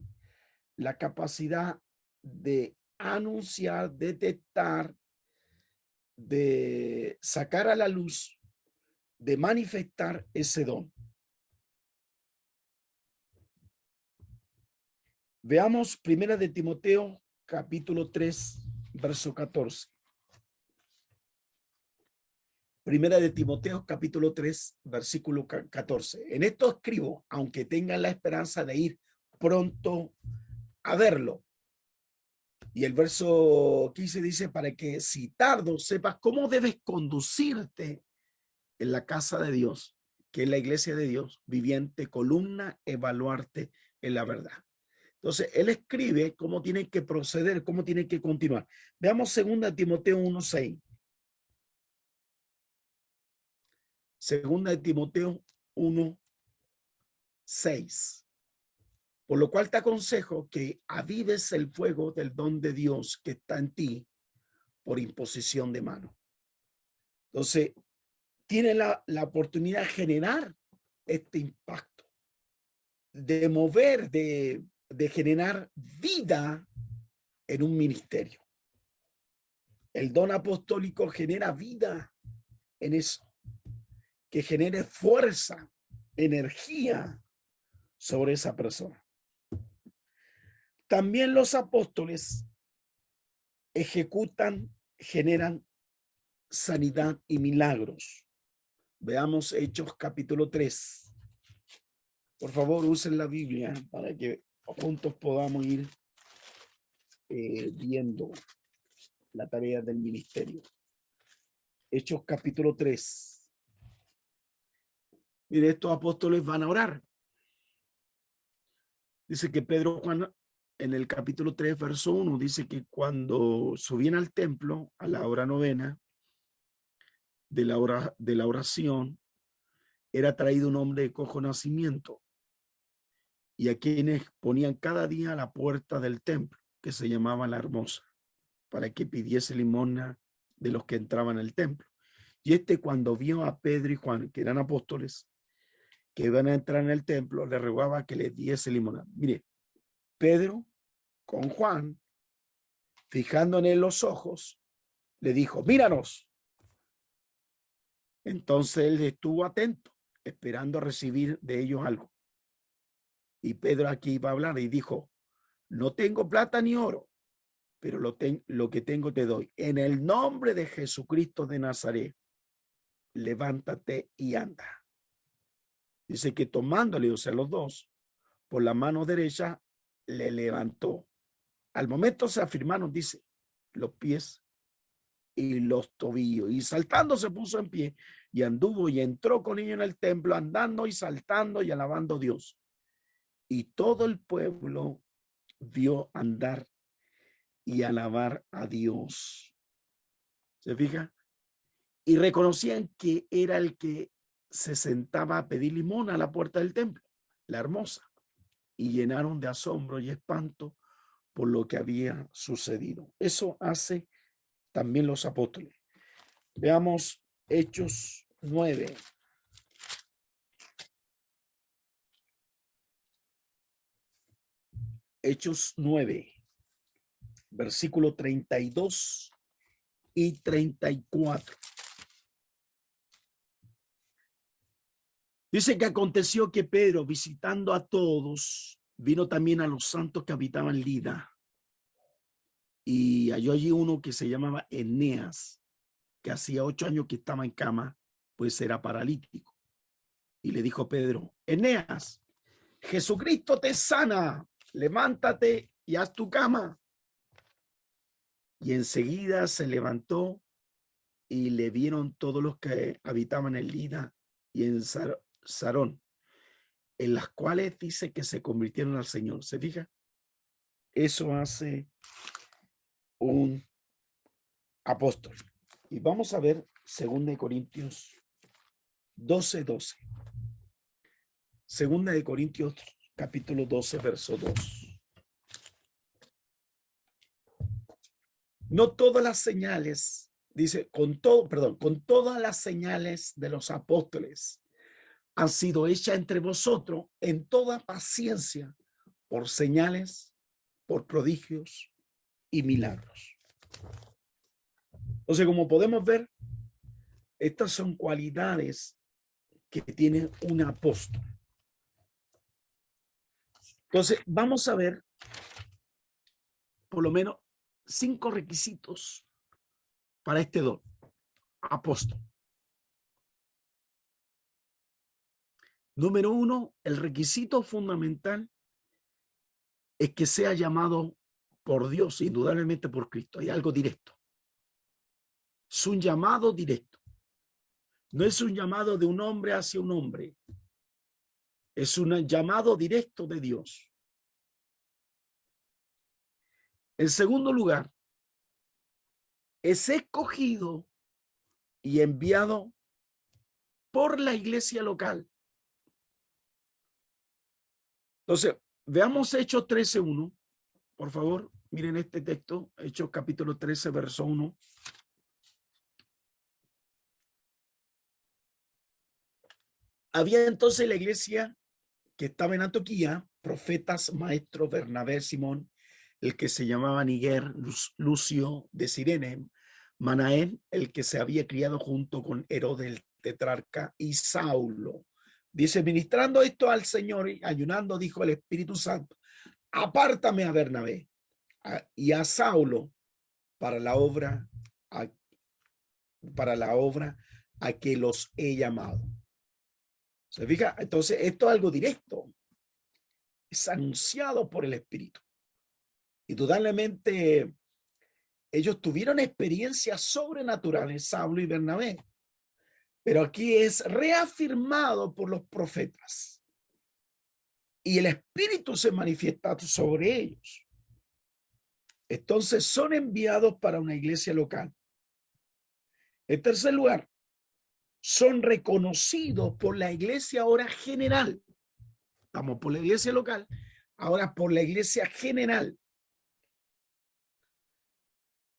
la capacidad de anunciar, detectar, de sacar a la luz, de manifestar ese don. Veamos Primera de Timoteo, capítulo 3, verso 14. Primera de Timoteo, capítulo 3, versículo 14. En esto escribo, aunque tengan la esperanza de ir pronto a verlo. Y el verso 15 dice, para que si tardo sepas cómo debes conducirte en la casa de Dios, que es la iglesia de Dios, viviente, columna, evaluarte en la verdad. Entonces, él escribe cómo tiene que proceder, cómo tiene que continuar. Veamos 2 Timoteo 1:6. 2 Timoteo 1:6. Por lo cual te aconsejo que avives el fuego del don de Dios que está en ti por imposición de mano. Entonces, tiene la oportunidad de generar este impacto, de mover, de de generar vida en un ministerio. El don apostólico genera vida en eso, que genere fuerza, energía sobre esa persona. También los apóstoles ejecutan, generan sanidad y milagros. Veamos Hechos capítulo 3. Por favor, usen la Biblia para que juntos podamos ir viendo la tarea del ministerio. Hechos capítulo 3. Mire, estos apóstoles van a orar. Dice que Pedro, Juan, en el capítulo 3, verso 1, dice que cuando subían al templo a la hora novena de la oración, era traído un hombre de cojo nacimiento, y a quienes ponían cada día a la puerta del templo, que se llamaba La Hermosa, para que pidiese limosna de los que entraban al templo. Y cuando vio a Pedro y Juan, que eran apóstoles, que iban a entrar en el templo, le rogaba que les diese limosna. Mire, Pedro con Juan, fijando en él los ojos, le dijo: míranos. Entonces él estuvo atento, esperando recibir de ellos algo. Y Pedro aquí iba a hablar y dijo: no tengo plata ni oro, pero lo que tengo te doy. En el nombre de Jesucristo de Nazaret, levántate y anda. Dice que tomándole, o sea, los dos, por la mano derecha, le levantó. Al momento se afirmaron, dice, los pies y los tobillos. Y saltando se puso en pie y anduvo y entró con ellos en el templo, andando y saltando y alabando a Dios. Y todo el pueblo vio andar y alabar a Dios. ¿Se fija? Y reconocían que era el que se sentaba a pedir limosna a la puerta del templo, La Hermosa, y llenaron de asombro y espanto por lo que había sucedido. Eso hace también los apóstoles. Veamos Hechos 9. Hechos 9, versículo 32 y 34. Dice que aconteció que Pedro, visitando a todos, vino también a los santos que habitaban Lida, y halló allí uno que se llamaba Eneas, que hacía 8 años que estaba en cama, pues era paralítico. Y le dijo Pedro: Eneas, Jesucristo te sana, levántate y haz tu cama. Y enseguida se levantó, y le vieron todos los que habitaban en Lida y en Sarón, en las cuales dice que se convirtieron al Señor. ¿Se fija? Eso hace un apóstol. Y vamos a ver 2 Corintios 12:12. 2 Corintios capítulo 12, verso 2. No todas las señales, dice, con todas las señales de los apóstoles han sido hechas entre vosotros en toda paciencia, por señales, por prodigios y milagros. Entonces, como podemos ver, estas son cualidades que tiene un apóstol. Entonces, vamos a ver por lo menos 5 requisitos para este don, apóstol. Número 1, el requisito fundamental es que sea llamado por Dios, indudablemente por Cristo. Hay algo directo. Es un llamado directo. No es un llamado de un hombre hacia un hombre. Es un llamado directo de Dios. En segundo lugar, es escogido y enviado por la iglesia local. Entonces, veamos Hechos 13:1. Por favor, miren este texto, Hechos capítulo 13, verso 1. Había entonces la iglesia que estaba en Antioquía, profetas maestros Bernabé, Simón, el que se llamaba Niger, Lucio de Cirene, Manaén, el que se había criado junto con Herodes el tetrarca, y Saulo. Dice, ministrando esto al Señor y ayunando, dijo el Espíritu Santo, apártame a Bernabé y a Saulo para la obra a que los he llamado. ¿Se fija? Entonces, esto es algo directo. Es anunciado por el Espíritu. Indudablemente, ellos tuvieron experiencias sobrenaturales, Saulo y Bernabé. Pero aquí es reafirmado por los profetas. Y el Espíritu se manifiesta sobre ellos. Entonces, son enviados para una iglesia local. En tercer lugar, son reconocidos por la iglesia ahora general. Estamos por la iglesia local, ahora por la iglesia general.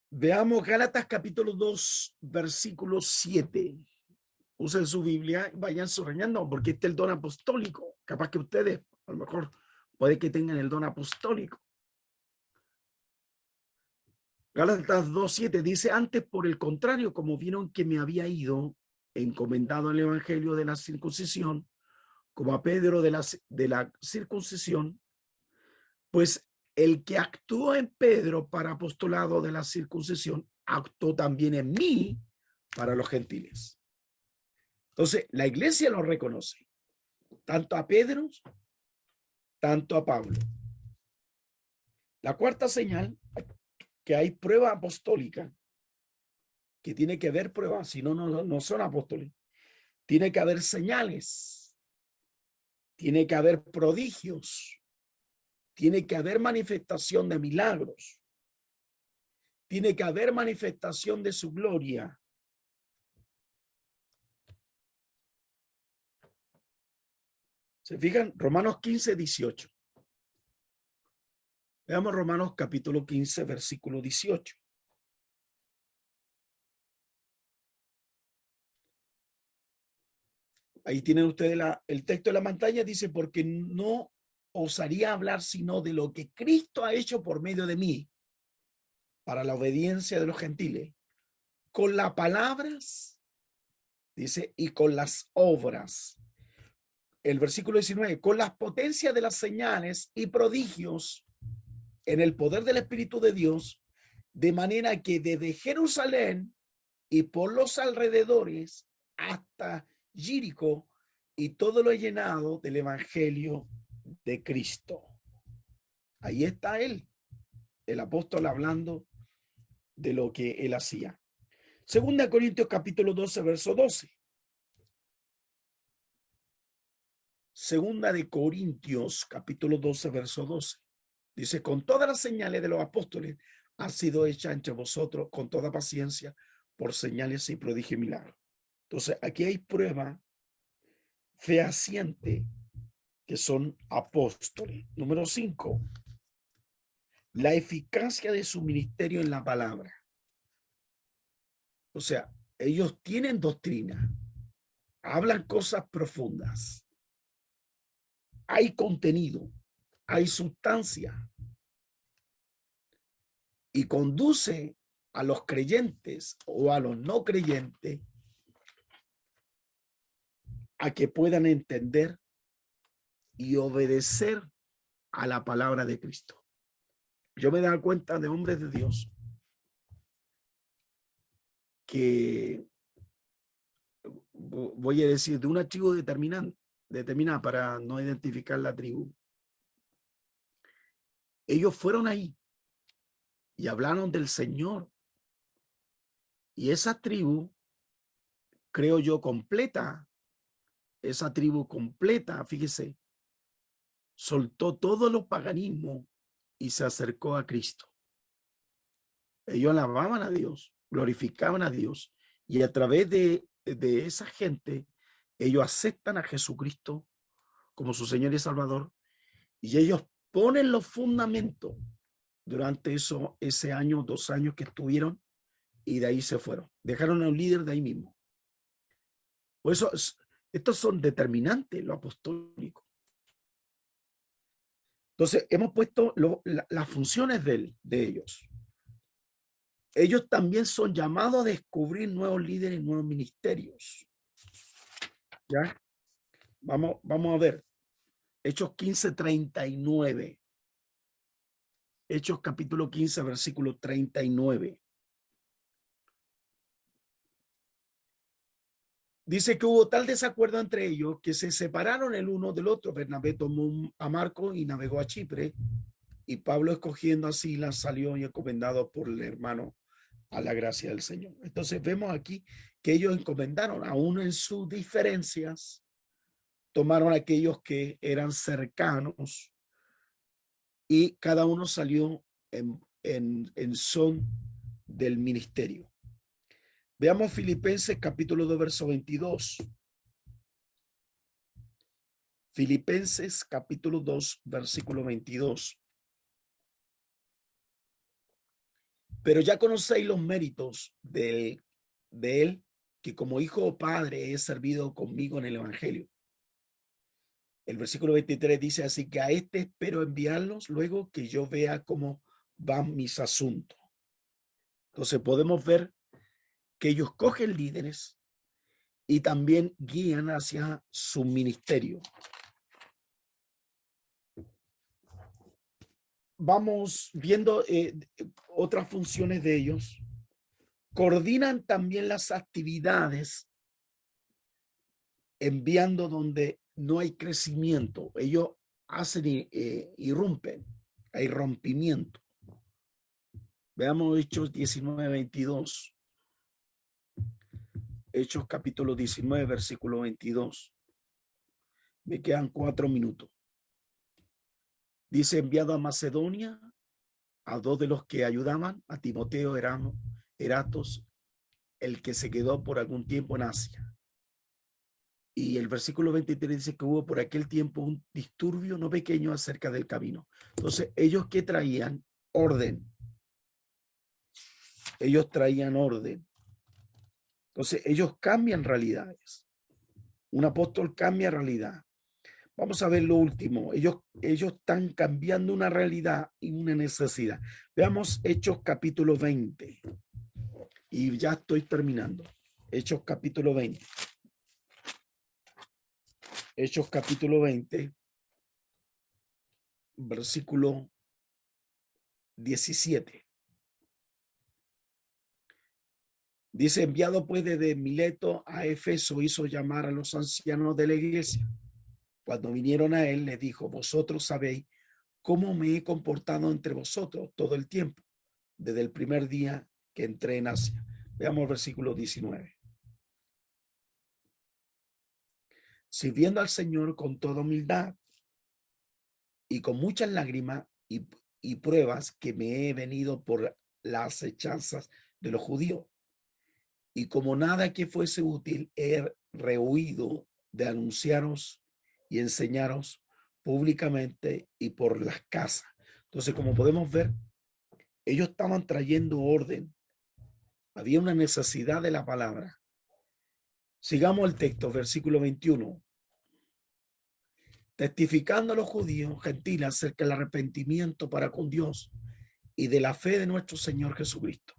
Veamos Gálatas capítulo 2, versículo 7. Usen su Biblia, vayan subrayando, porque este es el don apostólico. Capaz que ustedes, a lo mejor, puede que tengan el don apostólico. Gálatas 2:7 dice, antes por el contrario, como vieron que me había ido, encomendado el evangelio de la circuncisión, como a Pedro de la circuncisión, pues el que actuó en Pedro para apostolado de la circuncisión, actuó también en mí para los gentiles. Entonces, la iglesia lo reconoce, tanto a Pedro, tanto a Pablo. La cuarta señal, que hay prueba apostólica, que tiene que haber pruebas, si no, no son apóstoles. Tiene que haber señales, tiene que haber prodigios, tiene que haber manifestación de milagros, tiene que haber manifestación de su gloria. ¿Se fijan? Romanos 15:18. Veamos Romanos capítulo 15, versículo 18. Ahí tienen ustedes el texto de la pantalla, dice, porque no osaría hablar sino de lo que Cristo ha hecho por medio de mí, para la obediencia de los gentiles, con las palabras, dice, y con las obras. El versículo 19, con las potencias de las señales y prodigios en el poder del Espíritu de Dios, de manera que desde Jerusalén y por los alrededores hasta Jericó y todo lo llenado del Evangelio de Cristo. Ahí está él, el apóstol, hablando de lo que él hacía. Segunda Corintios capítulo 12, verso 12. Segunda de Corintios capítulo 12, verso 12. Dice, con todas las señales de los apóstoles ha sido hecha entre vosotros con toda paciencia por señales y prodigios y milagros. Entonces, aquí hay prueba fehaciente que son apóstoles. Número 5, la eficacia de su ministerio en la palabra. O sea, ellos tienen doctrina, hablan cosas profundas, hay contenido, hay sustancia, y conduce a los creyentes o a los no creyentes a que puedan entender y obedecer a la palabra de Cristo. Yo me he dado cuenta de hombres de Dios que, voy a decir, de una tribu determinada para no identificar la tribu. Ellos fueron ahí y hablaron del Señor. Y esa tribu, creo yo, completa, fíjese, soltó todo lo paganismo y se acercó a Cristo. Ellos alababan a Dios, glorificaban a Dios, y a través de esa gente, ellos aceptan a Jesucristo como su Señor y Salvador, y ellos ponen los fundamentos durante ese año, 2 años que estuvieron, y de ahí se fueron. Dejaron a un líder de ahí mismo. Por eso, estos son determinantes, lo apostólico. Entonces, hemos puesto las funciones de ellos. Ellos también son llamados a descubrir nuevos líderes y nuevos ministerios. ¿Ya? Vamos a ver. Hechos 15:39. Hechos capítulo 15, versículo 39. Dice que hubo tal desacuerdo entre ellos que se separaron el uno del otro. Bernabé tomó a Marco y navegó a Chipre, y Pablo, escogiendo a Silas, salió y encomendado por el hermano a la gracia del Señor. Entonces vemos aquí que ellos encomendaron, aún en sus diferencias, tomaron a aquellos que eran cercanos y cada uno salió en son del ministerio. Veamos Filipenses capítulo 2, verso 22. Filipenses capítulo 2, versículo 22. Pero ya conocéis los méritos de él, que como hijo o padre he servido conmigo en el evangelio. El versículo 23 dice así: que a este espero enviarlos luego que yo vea cómo van mis asuntos. Entonces podemos ver que ellos cogen líderes y también guían hacia su ministerio. Vamos viendo otras funciones de ellos. Coordinan también las actividades, enviando donde no hay crecimiento. Ellos hacen irrumpen, hay rompimiento. Veamos Hechos 19:22. Hechos capítulo 19, versículo 22. Me quedan 4 minutos. Dice: enviado a Macedonia a 2 de los que ayudaban, a Timoteo, Eratos, el que se quedó por algún tiempo en Asia. Y el versículo 23 dice que hubo por aquel tiempo un disturbio no pequeño acerca del camino. Entonces, ellos que traían orden. Ellos traían orden. Entonces, ellos cambian realidades. Un apóstol cambia realidad. Vamos a ver lo último. Ellos están cambiando una realidad y una necesidad. Veamos Hechos capítulo 20. Y ya estoy terminando. Hechos capítulo 20. Hechos capítulo 20, versículo 17. Dice: enviado pues desde Mileto a Éfeso, hizo llamar a los ancianos de la iglesia. Cuando vinieron a él, les dijo: vosotros sabéis cómo me he comportado entre vosotros todo el tiempo, desde el primer día que entré en Asia. Veamos el versículo 19. Sirviendo al Señor con toda humildad y con muchas lágrimas y pruebas que me he venido por las acechanzas de los judíos. Y como nada que fuese útil, he rehuido de anunciaros y enseñaros públicamente y por las casas. Entonces, como podemos ver, ellos estaban trayendo orden. Había una necesidad de la palabra. Sigamos el texto, versículo 21. Testificando a los judíos gentiles acerca del arrepentimiento para con Dios y de la fe de nuestro Señor Jesucristo.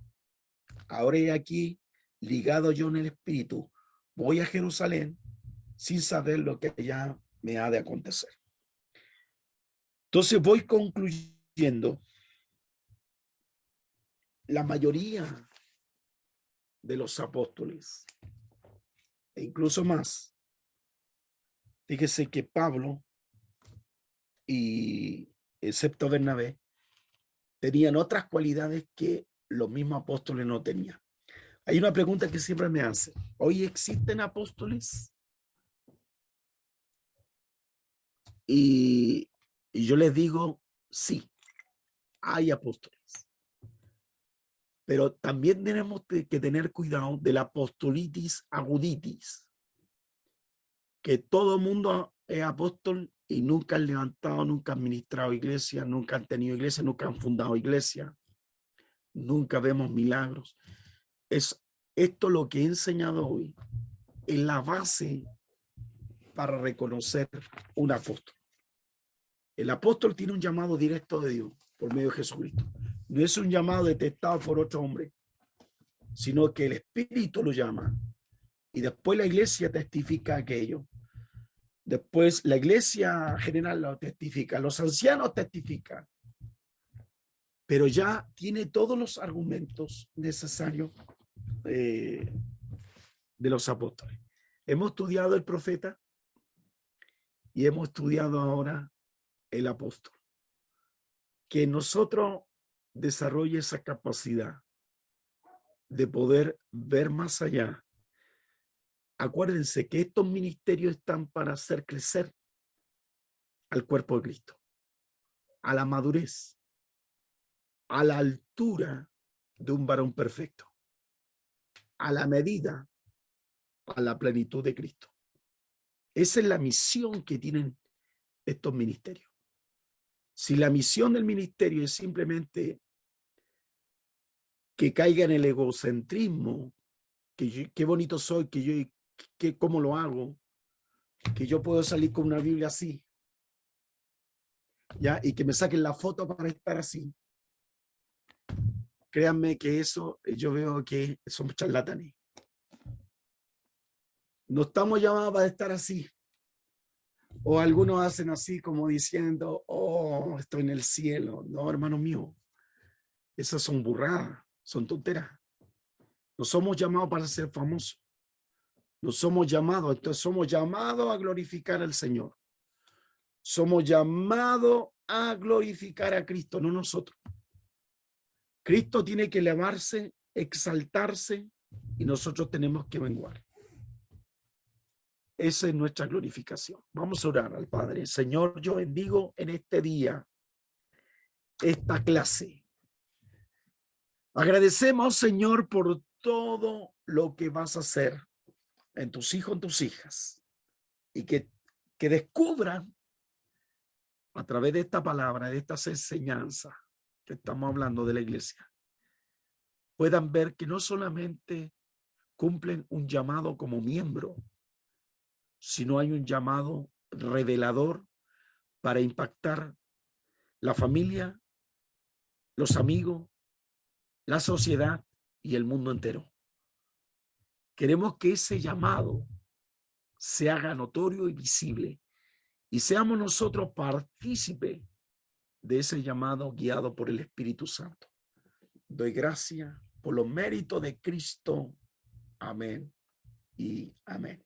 Ahora he aquí, ligado yo en el espíritu, voy a Jerusalén sin saber lo que ya me ha de acontecer. Entonces voy concluyendo. La mayoría de los apóstoles, e incluso más, fíjese que Pablo y excepto Bernabé tenían otras cualidades que los mismos apóstoles no tenían. Hay una pregunta que siempre me hace: ¿hoy existen apóstoles? Y yo les digo, sí, hay apóstoles. Pero también tenemos que tener cuidado de la apostolitis aguditis, que todo mundo es apóstol y nunca han levantado, nunca han ministrado iglesia, nunca han tenido iglesia, nunca han fundado iglesia, nunca vemos milagros. Es esto lo que he enseñado hoy, es la base para reconocer un apóstol. El apóstol tiene un llamado directo de Dios por medio de Jesucristo. No es un llamado detectado por otro hombre, sino que el Espíritu lo llama. Y después la iglesia testifica aquello. Después la iglesia general lo testifica. Los ancianos testifican. Pero ya tiene todos los argumentos necesarios de los apóstoles. Hemos estudiado el profeta y hemos estudiado ahora el apóstol. Que nosotros desarrolle esa capacidad de poder ver más allá. Acuérdense que estos ministerios están para hacer crecer al cuerpo de Cristo, a la madurez, a la altura de un varón perfecto, a la medida, a la plenitud de Cristo. Esa es la misión que tienen estos ministerios. Si la misión del ministerio es simplemente que caiga en el egocentrismo, que qué bonito soy, que cómo lo hago, que yo puedo salir con una Biblia así, ¿ya? Y que me saquen la foto para estar así. Créanme que eso yo veo que son charlatanes. No estamos llamados para estar así. O algunos hacen así como diciendo, oh, estoy en el cielo. No, hermano mío, esas son burradas, son tonteras. No somos llamados para ser famosos. No somos llamados, entonces somos llamados a glorificar al Señor. Somos llamados a glorificar a Cristo, no nosotros. Cristo tiene que elevarse, exaltarse, y nosotros tenemos que menguar. Esa es nuestra glorificación. Vamos a orar al Padre. Señor, yo bendigo en este día esta clase. Agradecemos, Señor, por todo lo que vas a hacer en tus hijos, en tus hijas, y que descubran a través de esta palabra, de estas enseñanzas que estamos hablando de la iglesia, puedan ver que no solamente cumplen un llamado como miembro, sino hay un llamado revelador para impactar la familia, los amigos, la sociedad y el mundo entero. Queremos que ese llamado se haga notorio y visible y seamos nosotros partícipes de ese llamado guiado por el Espíritu Santo. Doy gracias por los méritos de Cristo. Amén y amén.